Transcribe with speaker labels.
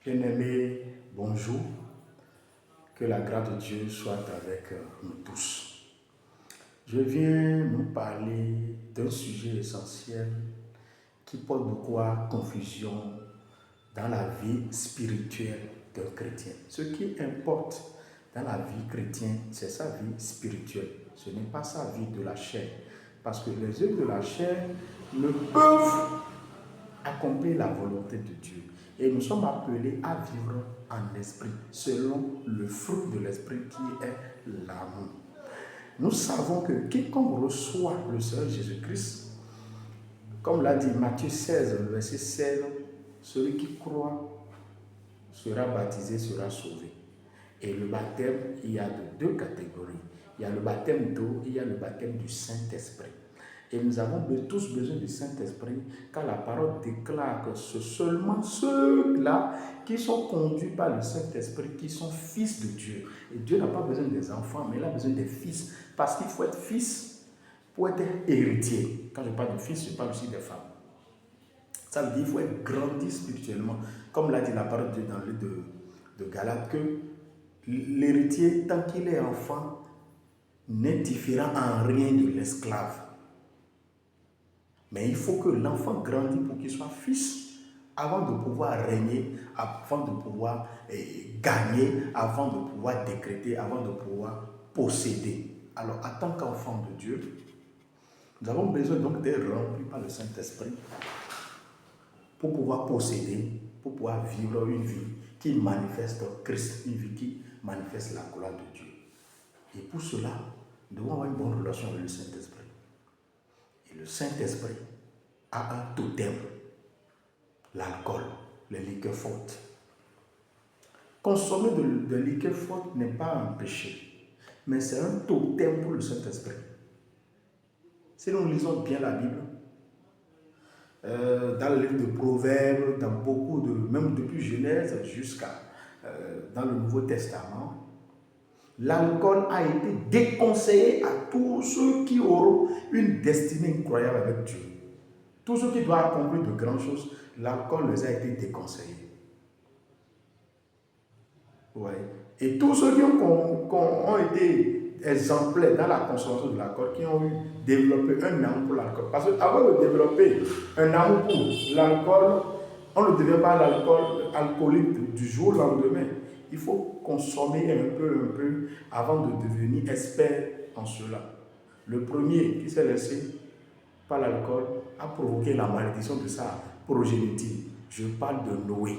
Speaker 1: Bien-aimés, bonjour. Que la grâce de Dieu soit avec nous tous. Je viens nous parler d'un sujet essentiel qui porte beaucoup à confusion dans la vie spirituelle d'un chrétien. Ce qui importe dans la vie chrétienne, c'est sa vie spirituelle. Ce n'est pas sa vie de la chair. Parce que les œuvres de la chair ne peuvent accomplir la volonté de Dieu. Et nous sommes appelés à vivre en esprit, selon le fruit de l'esprit qui est l'amour. Nous savons que quiconque reçoit le Seigneur Jésus-Christ, comme l'a dit Matthieu 16, le verset 16, celui qui croit sera baptisé, sera sauvé. Et le baptême, il y a de deux catégories. Il y a le baptême d'eau et il y a le baptême du Saint-Esprit. Et nous avons tous besoin du Saint-Esprit, car la parole déclare que c'est seulement ceux-là qui sont conduits par le Saint-Esprit qui sont fils de Dieu. Et Dieu n'a pas besoin des enfants, mais il a besoin des fils. Parce qu'il faut être fils pour être héritier. Quand je parle de fils, je parle aussi des femmes. Ça veut dire qu'il faut être grandi spirituellement. Comme l'a dit la parole de Dieu dans le livre de Galates, que l'héritier, tant qu'il est enfant, n'est différent en rien de l'esclave. Mais il faut que l'enfant grandisse pour qu'il soit fils avant de pouvoir régner, avant de pouvoir gagner, avant de pouvoir décréter, avant de pouvoir posséder. Alors, en tant qu'enfant de Dieu, nous avons besoin donc d'être remplis par le Saint-Esprit pour pouvoir posséder, pour pouvoir vivre une vie qui manifeste Christ, une vie qui manifeste la gloire de Dieu. Et pour cela, nous devons avoir une bonne relation avec le Saint-Esprit. Et le Saint-Esprit a un totem, l'alcool, les liqueurs fortes. Consommer de liqueurs fortes n'est pas un péché, mais c'est un totem pour le Saint-Esprit. Si nous lisons bien la Bible, dans le livre de Proverbes, dans beaucoup de, même depuis Genèse jusqu'à dans le Nouveau Testament, l'alcool a été déconseillé à tous ceux qui auront une destinée incroyable avec Dieu. Tous ceux qui doivent accomplir de grandes choses, l'alcool les a été déconseillé. Ouais. Et tous ceux qui ont été exemplaires dans la consommation de l'alcool, qui ont développé un amour pour l'alcool. Parce qu'avant de développer un amour pour l'alcool, on ne devient pas l'alcool alcoolique du jour au lendemain. Il faut consommer un peu avant de devenir expert en cela. Le premier qui s'est laissé par l'alcool a provoqué la malédiction de sa progéniture. Je parle de Noé.